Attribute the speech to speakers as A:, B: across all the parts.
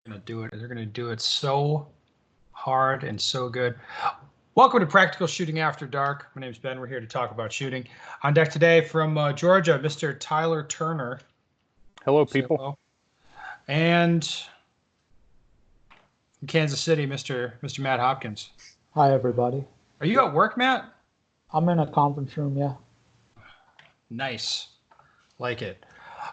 A: Gonna do it. They're gonna do it so hard and so good. Welcome to Practical Shooting After Dark. My name is Ben. We're here to talk about shooting. On deck today from Georgia, Mr. Tyler Turner.
B: Hello,
A: Say
B: people.
A: hello. And from Kansas City, Mr. Matt Hopkins.
C: Hi, everybody.
A: Are you at work, Matt?
C: I'm in a conference room, yeah.
A: Nice. Like it.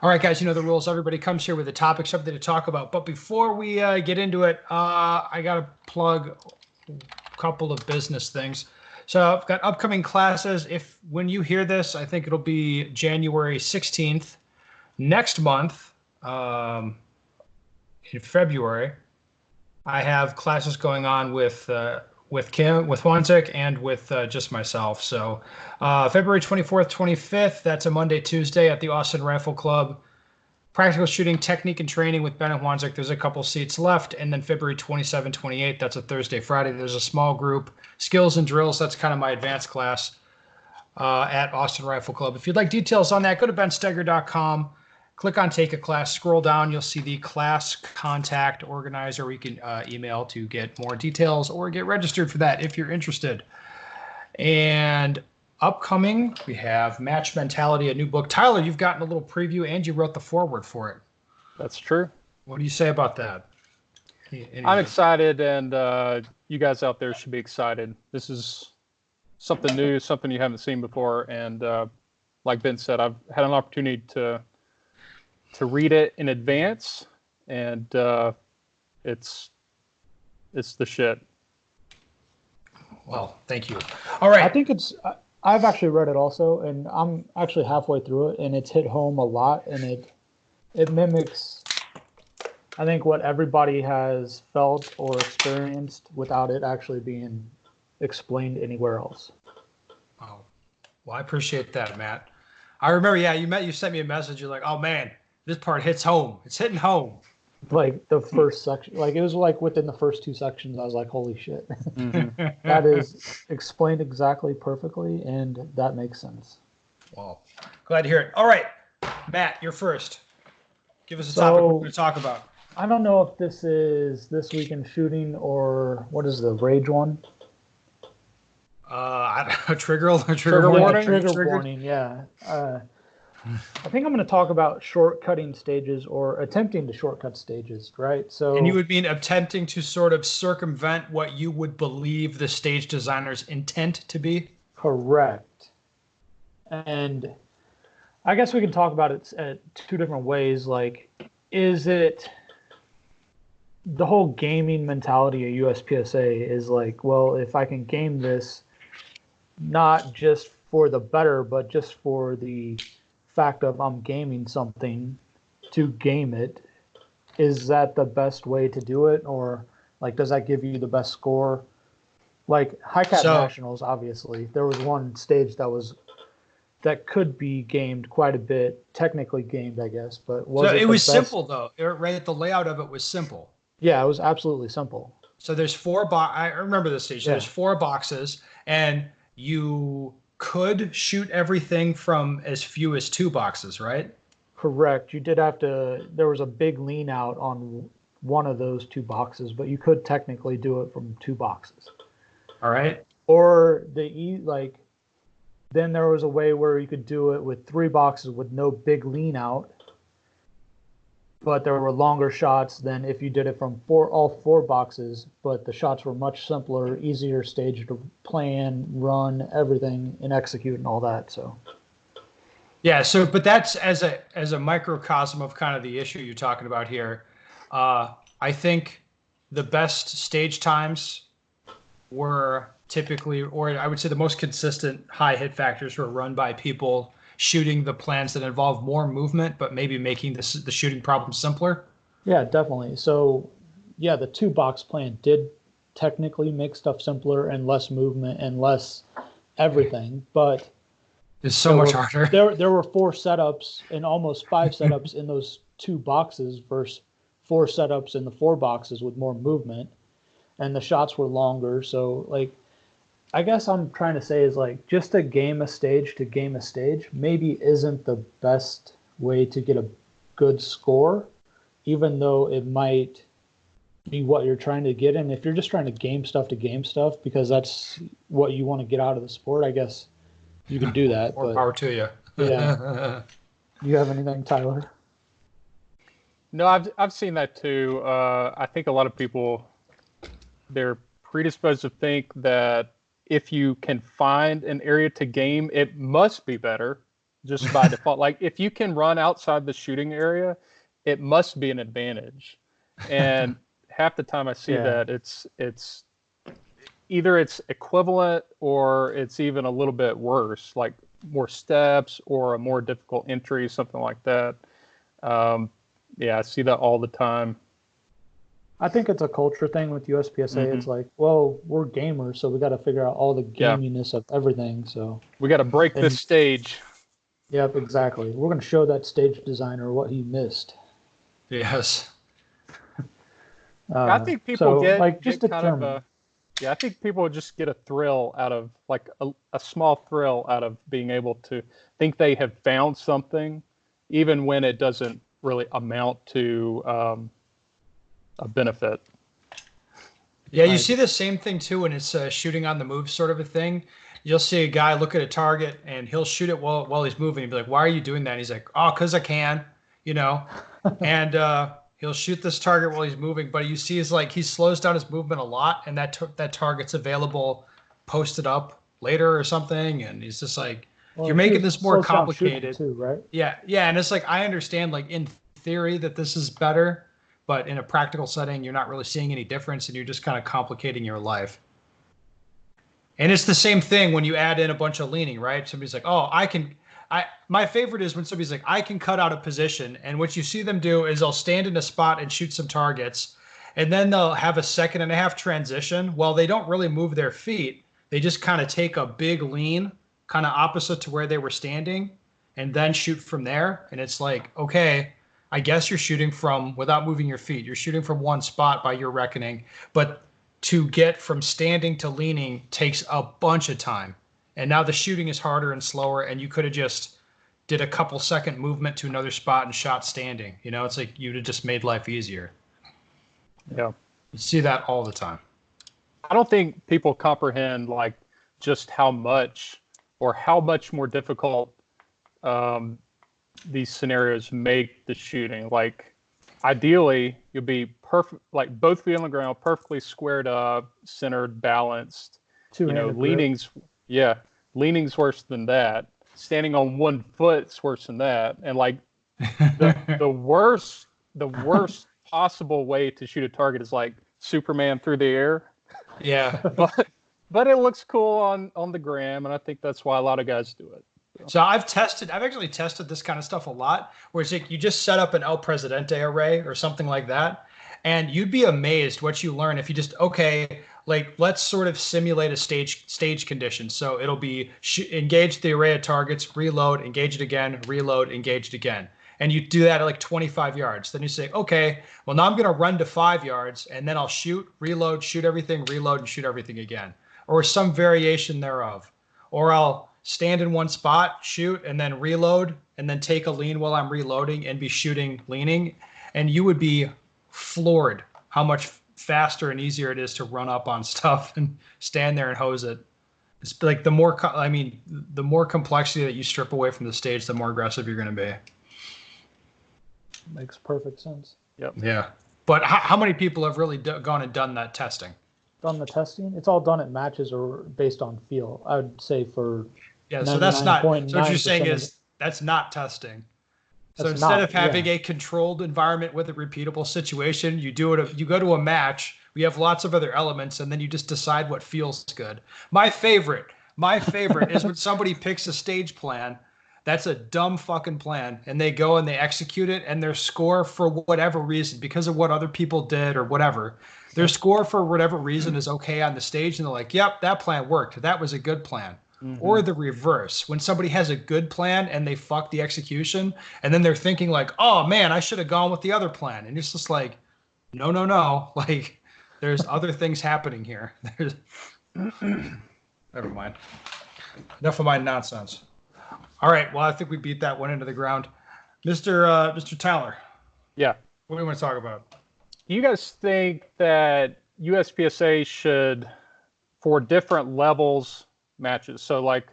A: All right, guys, you know the rules. Everybody comes here with a topic, something to talk about. But before we get into it, I got to plug a couple of business things. So I've got upcoming classes. When you hear this, I think it'll be January 16th. Next month, in February, I have classes going on with Kim, with Wanzik, and with just myself. So February 24th, 25th, that's a Monday, Tuesday at the Austin Rifle Club. Practical shooting technique and training with Ben and Wanzik. There's a couple seats left. And then February 27, 28, that's a Thursday, Friday. There's a small group. Skills and drills, that's kind of my advanced class at Austin Rifle Club. If you'd like details on that, go to benstegger.com. Click on Take a Class. Scroll down. You'll see the class contact organizer. We can email to get more details or get registered for that if you're interested. And upcoming, we have Match Mentality, a new book. Tyler, you've gotten a little preview and you wrote the foreword for it.
B: That's true.
A: What do you say about that?
B: I'm excited, and you guys out there should be excited. This is something new, something you haven't seen before. And like Ben said, I've had an opportunity to read it in advance, and it's the shit.
A: Well, thank you. All right.
C: I think I've actually read it also, and I'm actually halfway through it, and it's hit home a lot, and it mimics, I think, what everybody has felt or experienced without it actually being explained anywhere else.
A: Wow. Well, I appreciate that, Matt. I remember, you sent me a message. You're like, oh, man, this part hits home. It's hitting home.
C: Like the first section, like it was like within the first two sections, I was like, holy shit.
B: Mm-hmm.
C: That is explained exactly perfectly, and that makes sense.
A: Well, glad to hear it. All right, Matt, you're first. Give us a topic we're going to talk about.
C: I don't know if this is This Week in Shooting or what is the Rage one?
A: I don't know, trigger
B: warning.
C: Trigger warning, yeah. I think I'm going to talk about shortcutting stages or attempting to shortcut stages, right? So,
A: and you would mean attempting to sort of circumvent what you would believe the stage designer's intent to be?
C: Correct. And I guess we can talk about it at two different ways. Like, is it the whole gaming mentality of USPSA is like, well, if I can game this, not just for the better, but just for the fact of I'm gaming something to game it, is that the best way to do it? Or like, does that give you the best score? Like High Cap Nationals, obviously, there was one stage that could be gamed quite a bit, technically gamed, I guess, but
A: it was simple though, right? The layout of it was simple.
C: Yeah, it was absolutely simple.
A: So there's I remember this stage. So there's 4 boxes, and you could shoot everything from as few as 2 boxes, right?
C: Correct. You did have to, there was a big lean out on one of those 2 boxes, but you could technically do it from 2 boxes.
A: All right.
C: Or then there was a way where you could do it with 3 boxes with no big lean out, but there were longer shots than if you did it from all 4 boxes, but the shots were much simpler, easier stage to plan, run, everything, and execute and all that. So,
A: yeah. So, but that's as a microcosm of kind of the issue you're talking about here. I think the best stage times were typically, or I would say the most consistent high hit factors were run by people shooting the plans that involve more movement, but maybe making the shooting problem simpler?
C: Yeah, definitely. So, yeah, the 2 box plan did technically make stuff simpler and less movement and less everything, but
A: it's so much harder.
C: There were 4 setups and almost 5 setups in those 2 boxes versus 4 setups in the 4 boxes with more movement, and the shots were longer. So, like, I guess I'm trying to say is like just to game a stage maybe isn't the best way to get a good score, even though it might be what you're trying to get in. If you're just trying to game stuff because that's what you want to get out of the sport, I guess you can do that.
A: More power to you.
C: Yeah. You have anything, Tyler?
B: No, I've seen that too. I think a lot of people, they're predisposed to think that if you can find an area to game, it must be better just by default. Like if you can run outside the shooting area, it must be an advantage. And half the time I see that it's either it's equivalent or it's even a little bit worse, like more steps or a more difficult entry, something like that. I see that all the time.
C: I think it's a culture thing with USPSA. It's like, well, we're gamers, so we got to figure out all the gaminess of everything. So
B: we got to break this stage.
C: Yep, exactly. We're going to show that stage designer what he missed.
A: Yes.
B: I think people get kind of
C: a.
B: I think people just get a thrill out of like a small thrill out of being able to think they have found something, even when it doesn't really amount to a benefit.
A: Yeah, you see the same thing too when it's shooting on the move sort of a thing. You'll see a guy look at a target and he'll shoot it while he's moving. He'll be like, "Why are you doing that?" And he's like, "Oh, because I can," and he'll shoot this target while he's moving. But you see he slows down his movement a lot, and that target's available posted up later or something. And he's just like, you're making this more complicated
C: too, right?
A: Yeah, and it's like I understand like in theory that this is better, but in a practical setting, you're not really seeing any difference, and you're just kind of complicating your life. And it's the same thing when you add in a bunch of leaning, right? Somebody's like, "Oh, my favorite is when somebody's like, I can cut out a position," and what you see them do is they'll stand in a spot and shoot some targets, and then they'll have a 1.5-second transition. Well, they don't really move their feet; they just kind of take a big lean, kind of opposite to where they were standing, and then shoot from there. And it's like, okay, I guess you're shooting from without moving your feet. You're shooting from one spot by your reckoning, but to get from standing to leaning takes a bunch of time. And now the shooting is harder and slower, and you could have just did a couple second movement to another spot and shot standing. It's like you'd have just made life easier.
B: Yeah.
A: You see that all the time.
B: I don't think people comprehend like just how much more difficult these scenarios make the shooting. Like ideally you'll be perfect, like both feet on the ground, perfectly squared up, centered, balanced. Leanings. Yeah. Leaning's worse than that. Standing on one foot's worse than that. And like the worst possible way to shoot a target is like Superman through the air.
A: Yeah.
B: But it looks cool on the gram, and I think that's why a lot of guys do it.
A: So I've actually tested this kind of stuff a lot, where it's like you just set up an El Presidente array or something like that, and you'd be amazed what you learn if you just, let's sort of simulate a stage condition. So it'll be engage the array of targets, reload, engage it again, reload, engage it again. And you do that at like 25 yards. Then you say, okay, well, now I'm going to run to 5 yards, and then I'll shoot, reload, shoot everything, reload, and shoot everything again, or some variation thereof. Or I'll stand in one spot, shoot, and then reload, and then take a lean while I'm reloading and be shooting leaning. And you would be floored how much faster and easier it is to run up on stuff and stand there and hose it. It's like the more complexity that you strip away from the stage, the more aggressive you're going to be.
C: Makes perfect sense.
B: Yep.
A: Yeah. But how many people have really gone and done that testing?
C: Done the testing? It's all done at matches or based on feel. I would say for
A: so that's not. So what you're saying is that's not testing. So instead of having a controlled environment with a repeatable situation, you go to a match. We have lots of other elements, and then you just decide what feels good. My favorite is when somebody picks a stage plan. That's a dumb fucking plan, and they go and they execute it, and their score for whatever reason, because of what other people did or whatever, their score for whatever reason is okay on the stage, and they're like, "Yep, that plan worked. That was a good plan." Or the reverse, when somebody has a good plan and they fuck the execution, and then they're thinking like, "Oh man, I should have gone with the other plan," and it's just like, no, like there's other things happening here. There's never mind. Enough of my nonsense. All right. Well, I think we beat that one into the ground. Mr. Tyler.
B: Yeah.
A: What do you want to talk about?
B: Do you guys think that USPSA should, for different levels matches, so like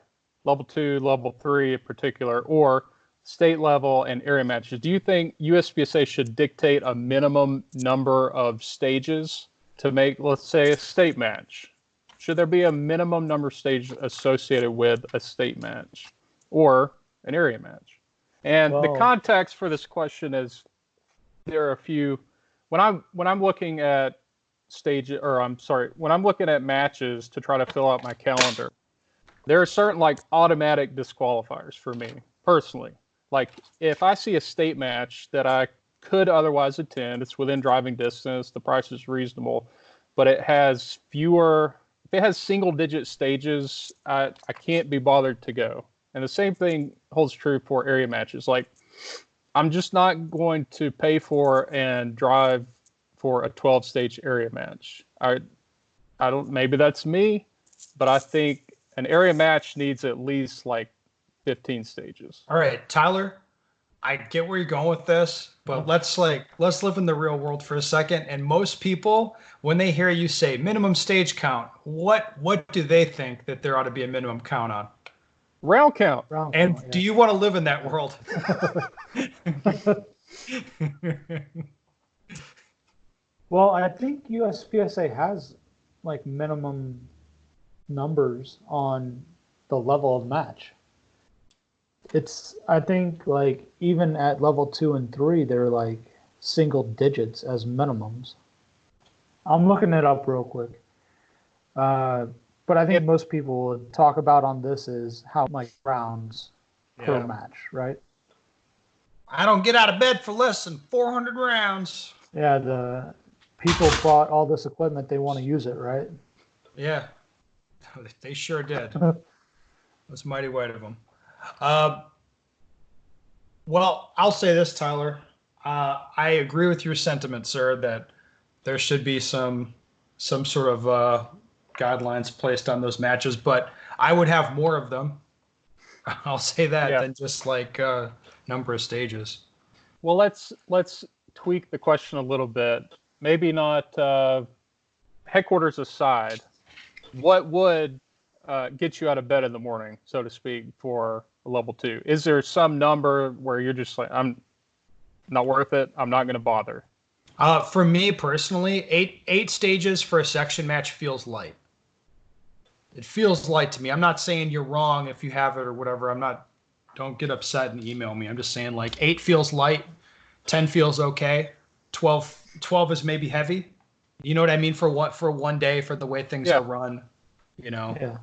B: level 2, level 3 in particular, or state level and area matches, do you think USPSA should dictate a minimum number of stages to make, let's say, a state match? Should there be a minimum number of stages associated with a state match or an area match? And the context for this question is there are a few. When I'm looking at when I'm looking at matches to try to fill out my calendar, there are certain like automatic disqualifiers for me personally. Like if I see a state match that I could otherwise attend, it's within driving distance, the price is reasonable, but it has if it has single digit stages, I can't be bothered to go. And the same thing holds true for area matches. Like I'm just not going to pay for and drive for a 12 stage area match. I don't, maybe that's me, but I think an area match needs at least like 15 stages.
A: All right, Tyler, I get where you're going with this, but let's live in the real world for a second. And most people, when they hear you say minimum stage count, what do they think that there ought to be a minimum count on?
B: Round count.
A: And do you want to live in that world?
C: Well, I think USPSA has like minimum numbers on the level of match. I think like even at level 2 and 3, they're like single digits as minimums. I'm looking it up real quick. But I think most people would talk about on this is how many rounds per match, right?
A: I don't get out of bed for less than 400 rounds.
C: Yeah, the people bought all this equipment, they want to use it, right?
A: Yeah, they sure did. That's mighty white of them. Well, I'll say this, Tyler. I agree with your sentiment, sir, that there should be some sort of guidelines placed on those matches, but I would have more of them. I'll say that than just like number of stages.
B: Well, let's tweak the question a little bit. Maybe not headquarters aside. What would get you out of bed in the morning, so to speak, for a level 2? Is there some number where you're just like, I'm not worth it, I'm not going to bother?
A: For me personally, eight stages for a section match feels light. It feels light to me. I'm not saying you're wrong if you have it or whatever. Don't get upset and email me. I'm just saying like 8 feels light, 10 feels okay, 12 is maybe heavy. You know what I mean? For one day, for the way things are run, you know?
C: Yeah.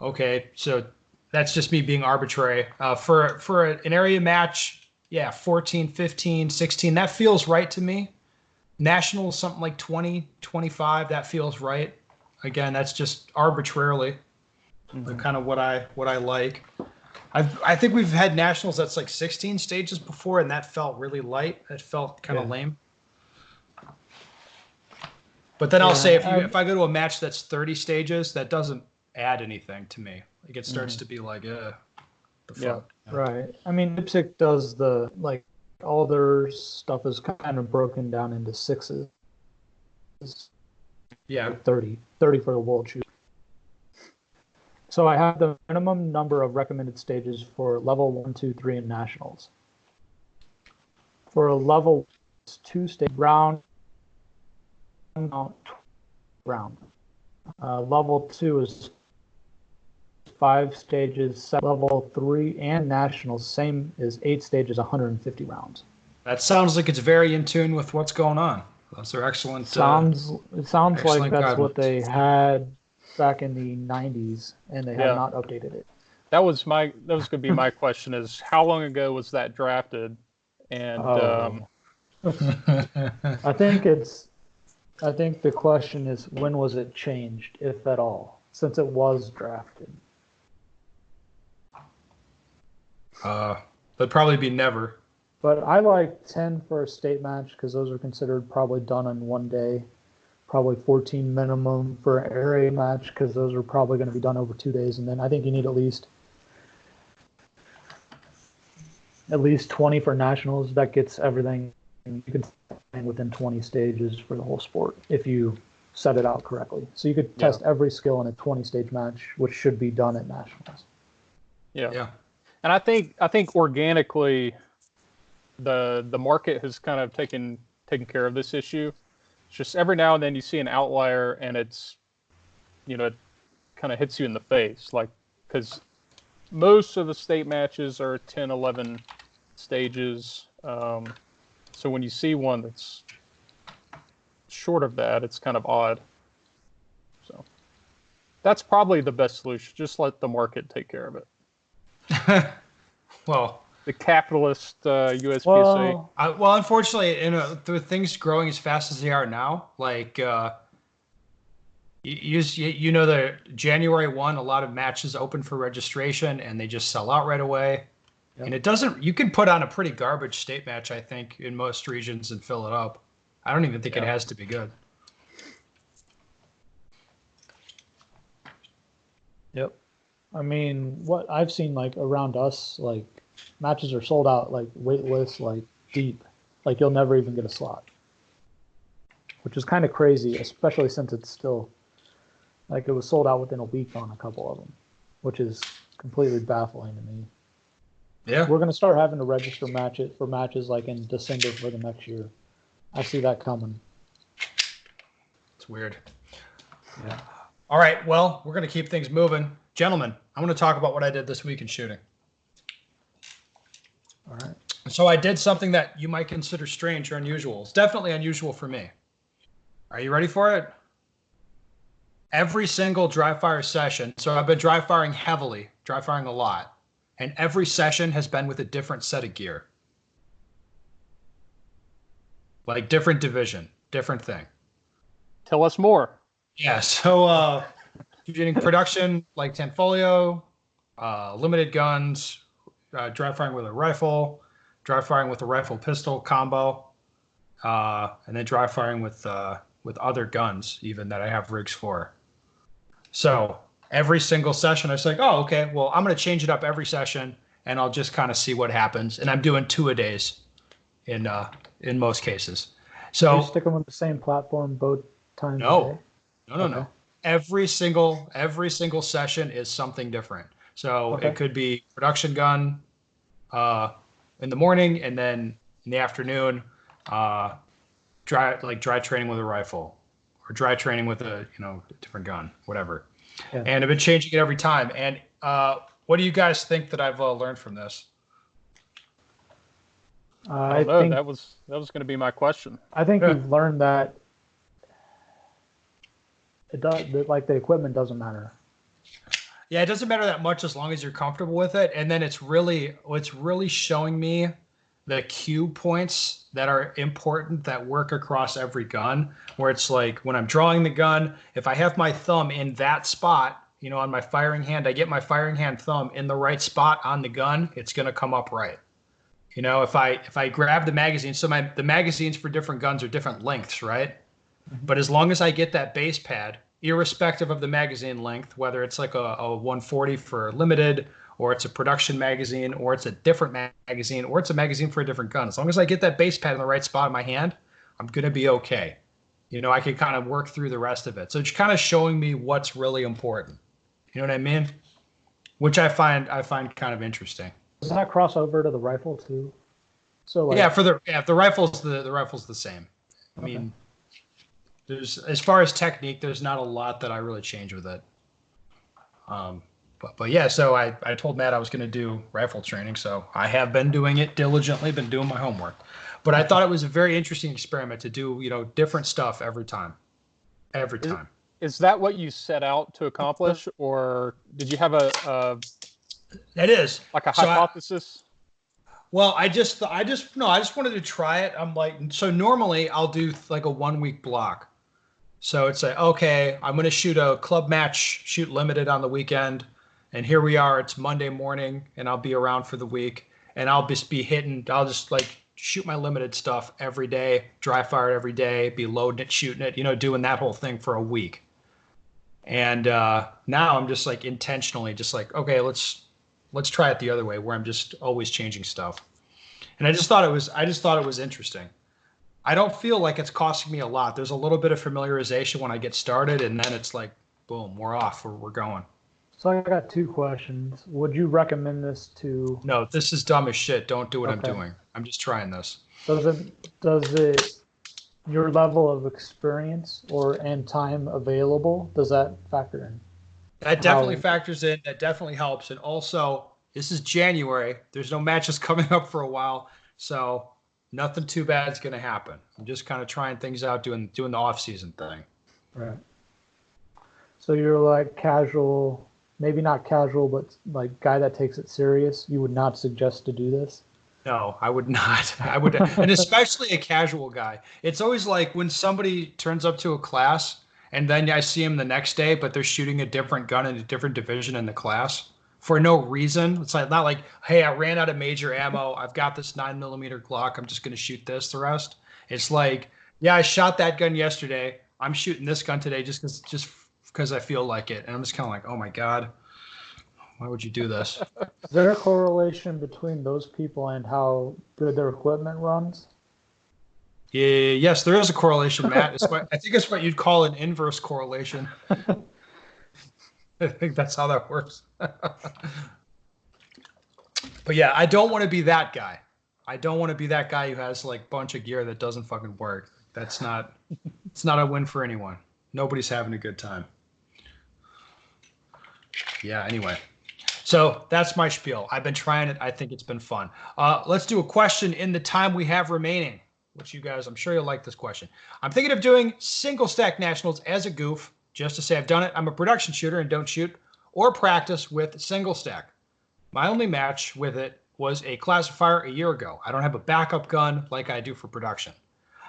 A: Okay. So that's just me being arbitrary. For an area match, 14, 15, 16, that feels right to me. National, something like 20, 25, that feels right. Again, that's just arbitrarily kind of what I like. I think we've had nationals that's like 16 stages before, and that felt really light. It felt kind of lame. But then I'll say if I go to a match that's 30 stages, that doesn't add anything to me. Like it starts to be like, the fuck.
C: Yeah, right. I mean, IPSC does all their stuff is kind of broken down into 6s.
A: Yeah.
C: 30 for the World Shoot. So I have the minimum number of recommended stages for level 1, 2, 3 in nationals. For a level 2 stage round. Level 2 is 5 stages. Level 3 and nationals, same is 8 stages, 150 rounds.
A: That sounds like it's very in tune with what's going on. Those are excellent.
C: It sounds like that's
A: guidelines.
C: what they had back in the 90s, and they have not updated it.
B: That was going to be my question: is how long ago was that drafted? And
C: I think the question is, when was it changed, if at all, since it was drafted?
A: That'd probably be never.
C: But I like 10 for a state match because those are considered probably done in one day. Probably 14 minimum for an area match because those are probably going to be done over 2 days. And then I think you need at least 20 for nationals. That gets everything you can train within 20 stages for the whole sport if you set it out correctly. So you could test every skill in a 20-stage match, which should be done at nationals.
B: Yeah. And I think organically the market has kind of taken care of this issue. It's just every now and then you see an outlier and it's, it kind of hits you in the face, like, because most of the state matches are 10, 11 stages. So when you see one that's short of that, it's kind of odd. So that's probably the best solution. Just let the market take care of it.
A: Well,
B: the capitalist USPSA.
A: Well, unfortunately, with things growing as fast as they are now, like the January 1, a lot of matches open for registration and they just sell out right away. Yep. And it doesn't. You can put on a pretty garbage state match, I think, in most regions and fill it up. I don't even think it has to be good.
C: Yep. I mean, what I've seen, like, around us, like, matches are sold out, like, wait lists, like, deep. Like, you'll never even get a slot. Which is kind of crazy, especially since it's still, like, it was sold out within a week on a couple of them, which is completely baffling to me.
A: Yeah.
C: We're going to start having to register matches, like, in December for the next year. I see that coming.
A: It's weird.
C: Yeah.
A: All right. Well, we're going to keep things moving. Gentlemen, I want to talk about what I did this week in shooting.
C: All right.
A: So I did something that you might consider strange or unusual. It's definitely unusual for me. Are you ready for it? Every single dry fire session. So I've been dry firing heavily, dry firing a lot. And every session has been with a different set of gear. Like different division, different thing.
B: Tell us more.
A: Yeah, so shooting production like Tanfoglio, limited guns, dry firing with a rifle, dry firing with a rifle pistol combo, and then dry firing with other guns even that I have rigs for. So every single session, I was like, oh, okay, well, I'm going to change it up every session, and I'll just kind of see what happens. And I'm doing 2-a-days in most cases. So
C: you stick them on the same platform both times.
A: No.
C: No.
A: Every single session is something different. So It could be production gun in the morning, and then in the afternoon, dry training with a rifle, or dry training with a different gun, whatever. Yeah. And I've been changing it every time. And what do you guys think that I've learned from this?
B: I don't know. Think that was going to be my question.
C: I think you've learned that the equipment doesn't matter.
A: Yeah, it doesn't matter that much as long as you're comfortable with it. And then it's really showing me the cue points that are important that work across every gun, where it's like when I'm drawing the gun, if I have my thumb in that spot, on my firing hand, I get my firing hand thumb in the right spot on the gun, it's going to come up right. If I grab the magazine, so the magazines for different guns are different lengths, right? Mm-hmm. But as long as I get that base pad, irrespective of the magazine length, whether it's like a 140 for limited, or it's a production magazine, or it's a different magazine, or it's a magazine for a different gun, as long as I get that base pad in the right spot in my hand, I'm going to be okay. I can kind of work through the rest of it. So it's kind of showing me what's really important. You know what I mean? Which I find kind of interesting.
C: Does that cross over to the rifle too? So
A: the rifle's the same. I mean, there's, as far as technique, there's not a lot that I really change with it. But yeah, so I told Matt I was going to do rifle training, so I have been doing it diligently, been doing my homework. But I thought it was a very interesting experiment to do, different stuff every time. Every time.
B: Is that what you set out to accomplish, or did you have a
A: That is
B: like a hypothesis?
A: I just wanted to try it. I'm like, so normally I'll do like a 1-week block. So it's like, okay, I'm going to shoot a club match, shoot limited on the weekend. And here we are, it's Monday morning, and I'll be around for the week, and I'll just like shoot my limited stuff every day, dry fire it every day, be loading it, shooting it, doing that whole thing for a week. And now I'm just like intentionally just like, okay, let's try it the other way, where I'm just always changing stuff. And I just thought it was interesting. I don't feel like it's costing me a lot. There's a little bit of familiarization when I get started, and then it's like, boom, we're off. We're going.
C: So I got 2 questions. Would you recommend this to?
A: No, this is dumb as shit. Don't do what
C: Okay.
A: I'm doing. I'm just trying this.
C: Does it your level of experience and time available, does that factor in?
A: That definitely factors in. That definitely helps. And also, this is January. There's no matches coming up for a while, so nothing too bad is going to happen. I'm just kind of trying things out, doing the off-season thing.
C: Right. So you're like casual, maybe not casual, but like guy that takes it serious. You would not suggest to do this?
A: No, I would not. I would, and especially a casual guy. It's always like when somebody turns up to a class and then I see him the next day, but they're shooting a different gun in a different division in the class for no reason. It's like not like, hey, I ran out of major ammo. I've got this 9mm Glock. I'm just going to shoot this the rest. It's like, yeah, I shot that gun yesterday. I'm shooting this gun today just because I feel like it. And I'm just kind of like, oh my God, why would you do this?
C: Is there a correlation between those people and how good their equipment runs?
A: Yeah, yes, there is a correlation, Matt. I think it's what you'd call an inverse correlation. I think that's how that works. But yeah, I don't want to be that guy. I don't want to be that guy who has like a bunch of gear that doesn't fucking work. It's not a win for anyone. Nobody's having a good time. Yeah, anyway. So that's my spiel. I've been trying it. I think it's been fun. Let's do a question in the time we have remaining, which you guys, I'm sure you'll like this question. I'm thinking of doing single stack nationals as a goof, just to say I've done it. I'm a production shooter and don't shoot or practice with single stack. My only match with it was a classifier a year ago. I don't have a backup gun like I do for production.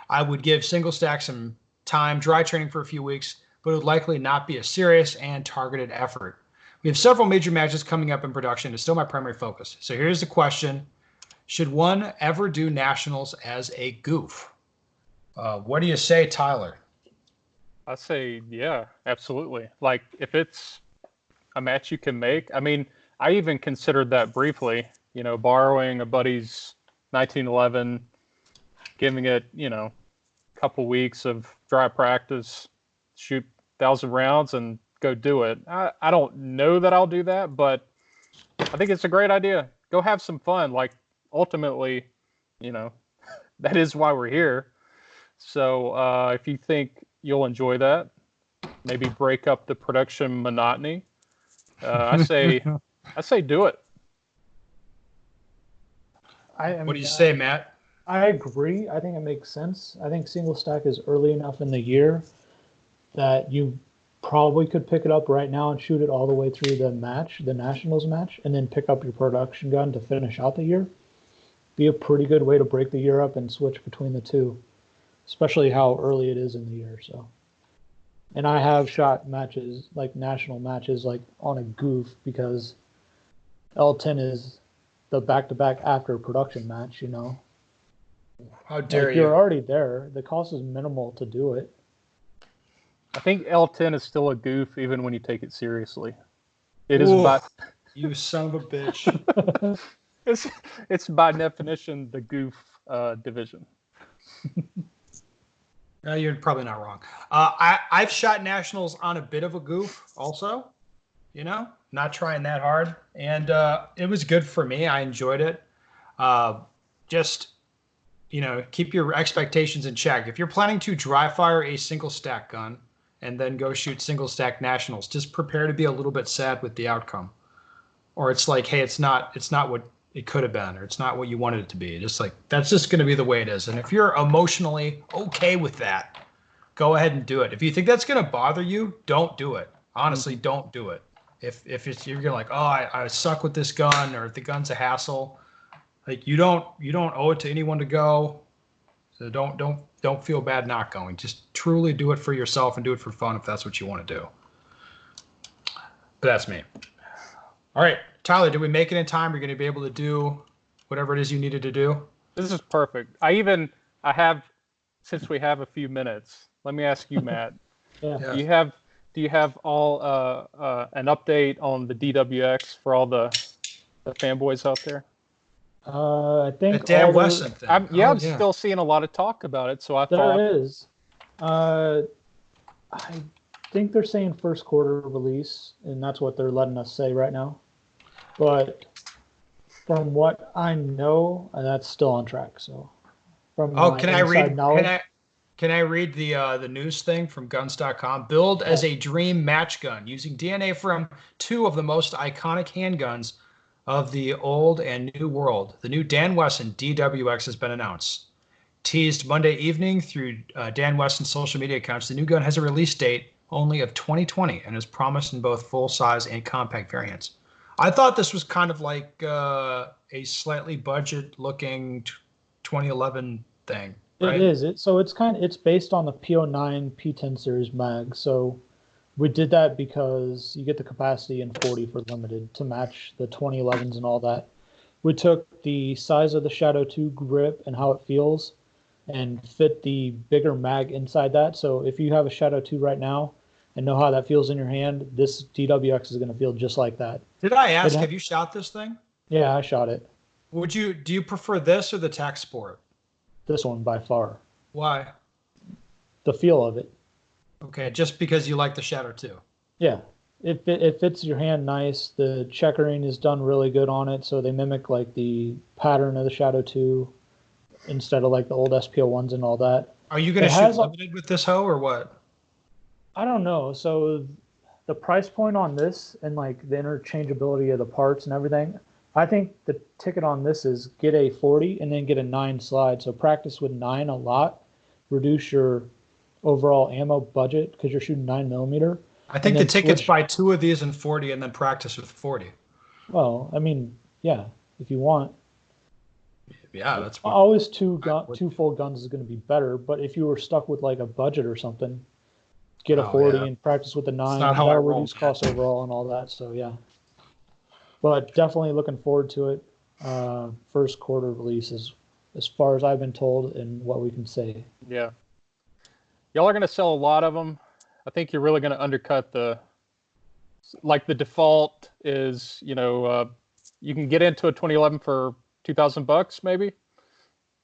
A: I would give single stack some time, dry training for a few weeks, but it would likely not be a serious and targeted effort. We have several major matches coming up in production. It's still my primary focus. So here's the question. Should one ever do nationals as a goof? What do you say, Tyler?
B: I say, yeah, absolutely. Like if it's a match you can make, I mean, I even considered that briefly, borrowing a buddy's 1911, giving it, a couple weeks of dry practice, shoot 1,000 rounds and go do it. I don't know that I'll do that, but I think it's a great idea. Go have some fun. Like ultimately, that is why we're here. So if you think you'll enjoy that, maybe break up the production monotony, I say do it.
A: What do you say, Matt?
C: I agree. I think it makes sense. I think single stack is early enough in the year that you probably could pick it up right now and shoot it all the way through the nationals match, and then pick up your production gun to finish out the year. Be a pretty good way to break the year up and switch between the two, especially how early it is in the year. So, and I have shot matches, like national matches, like on a goof, because L10 is the back-to-back after production match,
A: How dare you?
C: You're already there. The cost is minimal to do it.
B: I think L10 is still a goof even when you take it seriously. It
A: Ooh,
B: is by
A: you son of a bitch.
B: it's by definition the goof division.
A: You're probably not wrong. I've shot nationals on a bit of a goof also, not trying that hard. And it was good for me. I enjoyed it. Just, keep your expectations in check. If you're planning to dry fire a single stack gun and then go shoot single stack nationals, just prepare to be a little bit sad with the outcome. Or it's like, hey, it's not what it could have been, or it's not what you wanted it to be. Just like, that's just going to be the way it is. And if you're emotionally okay with that, go ahead and do it. If you think that's going to bother you, don't do it. Honestly, don't do it. If you're gonna like, oh, I suck with this gun, or if the gun's a hassle, like you don't owe it to anyone to go. So don't feel bad not going. Just truly do it for yourself and do it for fun if that's what you want to do. But that's me. All right, Tyler, did we make it in time? Are you going to be able to do whatever it is you needed to do?
B: This is perfect. Since we have a few minutes, let me ask you, Matt.
C: Yeah.
B: Do you have all an update on the DWX for all the fanboys out there?
C: I think
A: The Dan
C: all
A: Wesson thing.
B: I'm still seeing a lot of talk about it. So I thought
C: there is. I think they're saying first quarter release, and that's what they're letting us say right now. But from what I know, that's still on track. So, from
A: can I read?
C: knowledge,
A: Can I read the news thing from guns.com? Build as a dream match gun using DNA from two of the most iconic handguns of the old and new world. The new Dan Wesson DWX has been announced. Teased Monday evening through Dan Wesson's social media accounts, the new gun has a release date only of 2020 and is promised in both full size and compact variants. I thought this was kind of like a slightly budget looking 2011 thing. Right?
C: it is. It's based on the P09 P10 series mag. So we did that because you get the capacity in 40 for limited to match the 2011s and all that. We took the size of the Shadow 2 grip and how it feels and fit the bigger mag inside that. So if you have a Shadow 2 right now and know how that feels in your hand, this DWX is going to feel just like that.
A: Did I ask, have you shot this thing?
C: Yeah, I shot it.
A: Do you prefer this or the Tac Sport?
C: This one by far.
A: Why?
C: The feel of it.
A: Okay, just because you like the Shadow 2.
C: Yeah. It fits your hand nice. The checkering is done really good on it, so they mimic like the pattern of the Shadow 2 instead of like the old SPO ones and all that.
A: Are you going to shoot limited with this hoe or what?
C: I don't know. So the price point on this and like the interchangeability of the parts and everything, I think the ticket on this is get a 40 and then get a 9 slide. So practice with 9 a lot, reduce your overall ammo budget because you're shooting 9mm.
A: I think the ticket's buy 2 of these and 40 and then practice with 40.
C: Well, I mean, yeah, if you want.
A: Yeah, that's
C: always two full guns is going to be better. But if you were stuck with like a budget or something, get a 40 and practice with the 9. That'll reduce costs overall and all that. So yeah, but definitely looking forward to it. First quarter releases, as far as I've been told and what we can say.
B: Yeah, y'all are going to sell a lot of them. I think you're really going to undercut the default is, you can get into a 2011 for $2,000 maybe.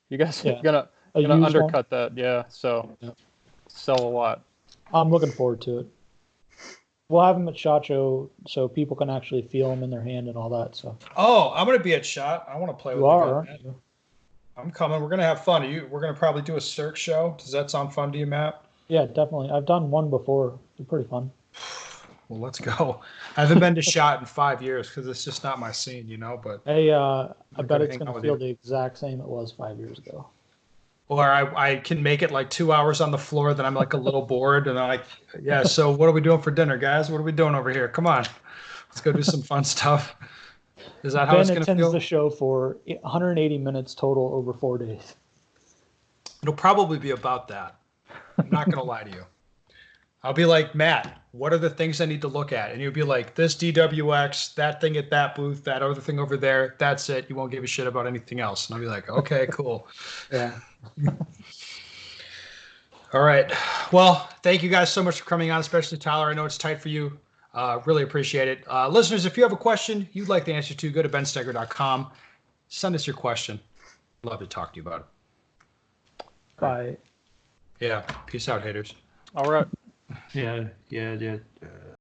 B: You guys are gonna undercut that, yeah. So sell a lot.
C: I'm looking forward to it. We'll have them at SHOT Show so people can actually feel them in their hand and all that. So.
A: Oh, I'm gonna be at SHOT. I want to play with you.
C: Aren't you?
A: I'm coming. We're gonna have fun. We're gonna probably do a Cirque show. Does that sound fun to you, Matt?
C: Yeah, definitely. I've done one before. They're pretty fun.
A: Well, let's go. I haven't been to SHOT in 5 years because it's just not my scene, But
C: hey, I bet it's going to feel the exact same it was 5 years ago.
A: Or I can make it like 2 hours on the floor, then I'm like a little bored, and I'm like, yeah. So what are we doing for dinner, guys? What are we doing over here? Come on, let's go do some fun stuff. Is that how it's going to feel?
C: Ben attends the show for 180 minutes total over 4 days.
A: It'll probably be about that. I'm not going to lie to you. I'll be like, Matt, what are the things I need to look at? And you'll be like, this DWX, that thing at that booth, that other thing over there. That's it. You won't give a shit about anything else. And I'll be like, okay, cool.
C: Yeah.
A: All right. Well, thank you guys so much for coming on, especially Tyler. I know it's tight for you. Really appreciate it. Listeners, if you have a question you'd like the answer to, go to bensteger.com. Send us your question. Love to talk to you about it.
C: Bye.
A: Yeah. Peace out, haters.
B: All right.
A: Yeah.